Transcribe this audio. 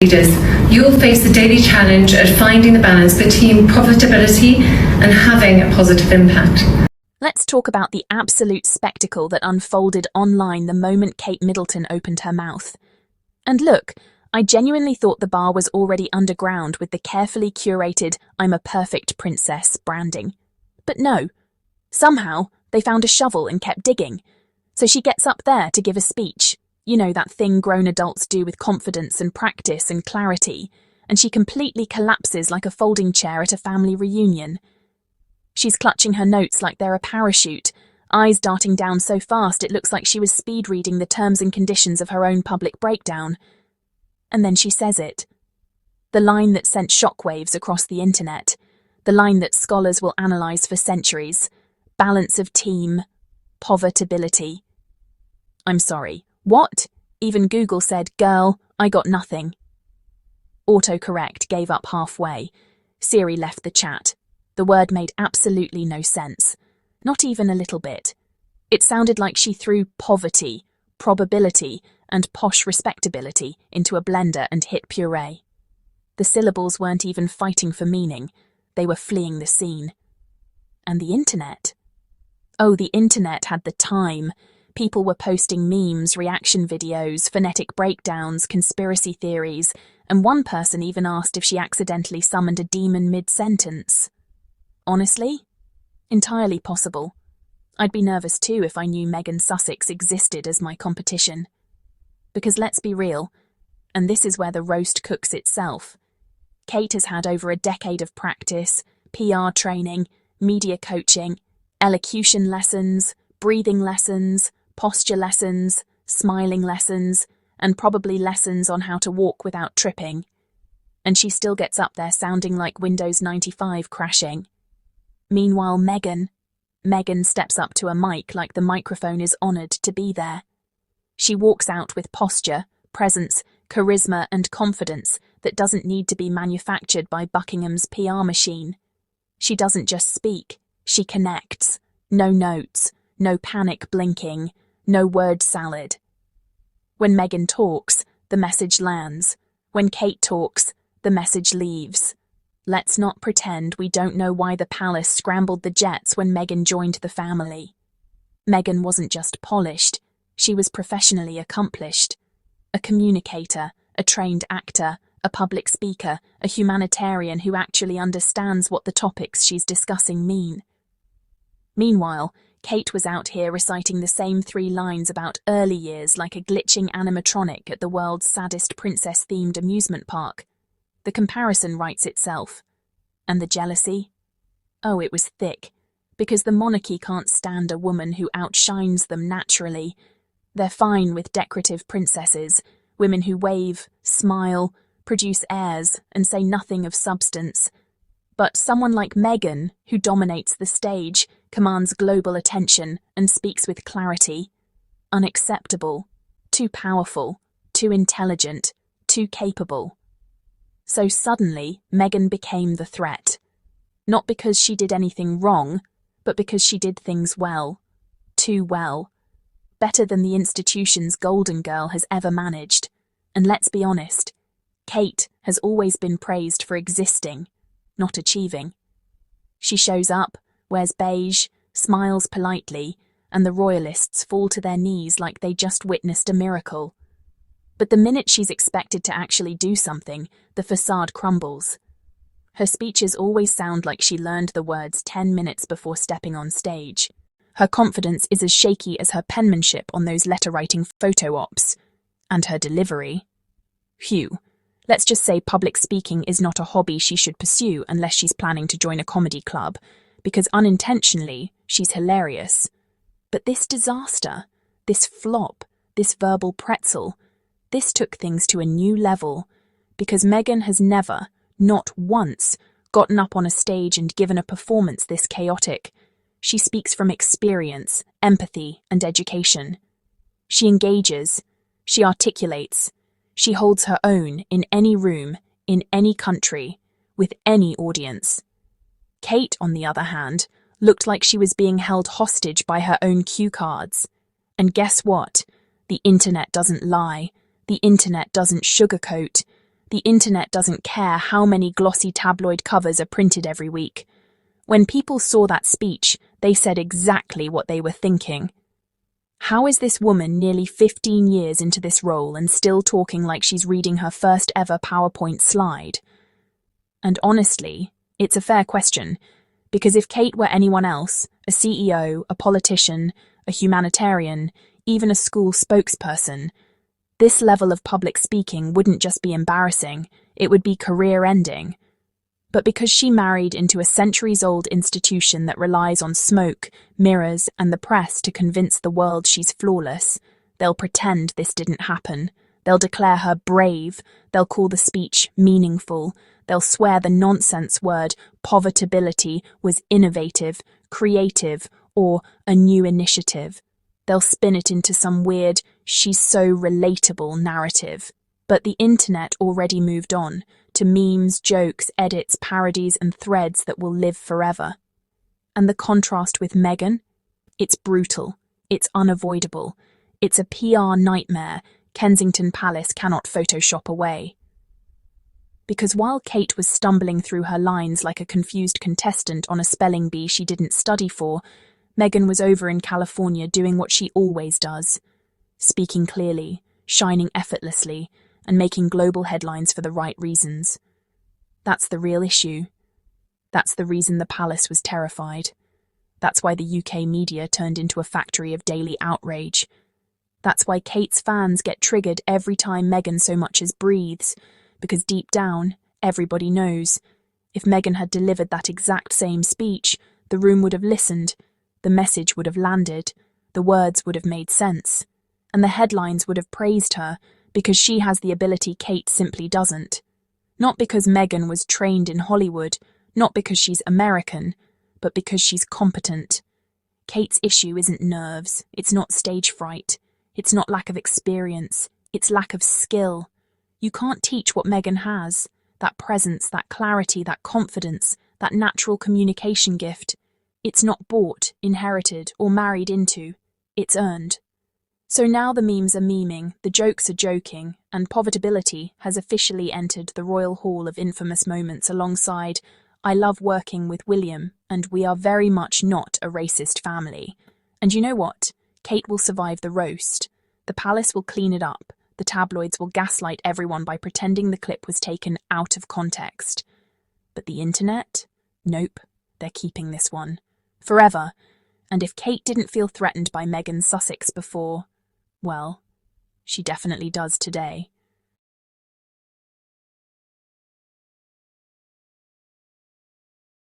Leaders, you'll face the daily challenge of finding the balance between profitability and having a positive impact. Let's talk about the absolute spectacle that unfolded online the moment Kate Middleton opened her mouth. And look, I genuinely thought the bar was already underground with the carefully curated "I'm a perfect princess" branding. But no, somehow they found a shovel and kept digging. So she gets up there to give a speech. You know, that thing grown adults do with confidence and practice and clarity, and she completely collapses like a folding chair at a family reunion. She's clutching her notes like they're a parachute, eyes darting down so fast it looks like she was speed reading the terms and conditions of her own public breakdown. And then she says it. The line that sent shockwaves across the internet, the line that scholars will analyse for centuries: balance of team, povertability. I'm sorry. What? Even Google said, "Girl, I got nothing." Autocorrect gave up halfway. Siri left the chat. The word made absolutely no sense. Not even a little bit. It sounded like she threw poverty, probability, and posh respectability into a blender and hit puree. The syllables weren't even fighting for meaning. They were fleeing the scene. And the internet? Oh, the internet had the time. People were posting memes, reaction videos, phonetic breakdowns, conspiracy theories, and one person even asked if she accidentally summoned a demon mid-sentence. Honestly? Entirely possible. I'd be nervous too if I knew Megan Sussex existed as my competition. Because let's be real, and this is where the roast cooks itself. Kate has had over a decade of practice, PR training, media coaching, elocution lessons, breathing lessons, posture lessons, smiling lessons, and probably lessons on how to walk without tripping. And she still gets up there sounding like Windows 95 crashing. Meanwhile, Megan steps up to a mic like the microphone is honoured to be there. She walks out with posture, presence, charisma, and confidence that doesn't need to be manufactured by Buckingham's PR machine. She doesn't just speak, she connects. No notes, no panic blinking, no word salad. When Megan talks, the message lands. When Kate talks, the message leaves. Let's not pretend we don't know why the palace scrambled the jets when Megan joined the family. Megan wasn't just polished, she was professionally accomplished. A communicator, a trained actor, a public speaker, a humanitarian who actually understands what the topics she's discussing mean. Meanwhile, Kate was out here reciting the same 3 lines about early years like a glitching animatronic at the world's saddest princess-themed amusement park. The comparison writes itself. And the jealousy? Oh, it was thick, because the monarchy can't stand a woman who outshines them naturally. They're fine with decorative princesses, women who wave, smile, produce airs, and say nothing of substance. But someone like Megan, who dominates the stage, commands global attention, and speaks with clarity. Unacceptable. Too powerful. Too intelligent. Too capable. So suddenly, Megan became the threat. Not because she did anything wrong, but because she did things well. Too well. Better than the institution's golden girl has ever managed. And let's be honest, Kate has always been praised for existing, not achieving. She shows up, wears beige, smiles politely, and the royalists fall to their knees like they just witnessed a miracle. But the minute she's expected to actually do something, the facade crumbles. Her speeches always sound like she learned the words 10 minutes before stepping on stage. Her confidence is as shaky as her penmanship on those letter-writing photo ops. And her delivery. Phew. Let's just say public speaking is not a hobby she should pursue unless she's planning to join a comedy club, because unintentionally, she's hilarious. But this disaster, this flop, this verbal pretzel, this took things to a new level, because Megan has never, not once, gotten up on a stage and given a performance this chaotic. She speaks from experience, empathy, and education. She engages, she articulates, she holds her own in any room, in any country, with any audience. Kate, on the other hand, looked like she was being held hostage by her own cue cards. And guess what? The internet doesn't lie. The internet doesn't sugarcoat. The internet doesn't care how many glossy tabloid covers are printed every week. When people saw that speech, they said exactly what they were thinking. How is this woman nearly 15 years into this role and still talking like she's reading her first ever PowerPoint slide? And honestly, it's a fair question, because if Kate were anyone else, a CEO, a politician, a humanitarian, even a school spokesperson, this level of public speaking wouldn't just be embarrassing, it would be career-ending. But because she married into a centuries-old institution that relies on smoke, mirrors, and the press to convince the world she's flawless, they'll pretend this didn't happen. They'll declare her brave, they'll call the speech meaningful, they'll swear the nonsense word povertability was innovative, creative, or a new initiative. They'll spin it into some weird, she's so relatable narrative. But the internet already moved on to memes, jokes, edits, parodies, and threads that will live forever. And the contrast with Meghan? It's brutal. It's unavoidable. It's a PR nightmare Kensington Palace cannot Photoshop away. Because while Kate was stumbling through her lines like a confused contestant on a spelling bee she didn't study for, Meghan was over in California doing what she always does, speaking clearly, shining effortlessly, and making global headlines for the right reasons. That's the real issue. That's the reason the palace was terrified. That's why the UK media turned into a factory of daily outrage. That's why Kate's fans get triggered every time Meghan so much as breathes, because deep down, everybody knows. If Meghan had delivered that exact same speech, the room would have listened, the message would have landed, the words would have made sense, and the headlines would have praised her, because she has the ability Kate simply doesn't. Not because Meghan was trained in Hollywood, not because she's American, but because she's competent. Kate's issue isn't nerves, it's not stage fright, it's not lack of experience, it's lack of skill. You can't teach what Meghan has, that presence, that clarity, that confidence, that natural communication gift. It's not bought, inherited, or married into, it's earned. So now the memes are memeing, the jokes are joking, and Povertability has officially entered the Royal Hall of Infamous Moments alongside I Love Working with William and We Are Very Much Not a Racist Family. And you know what? Kate will survive the roast. The palace will clean it up. The tabloids will gaslight everyone by pretending the clip was taken out of context. But the internet? Nope, they're keeping this one. Forever. And if Kate didn't feel threatened by Meghan Sussex before, well, she definitely does today.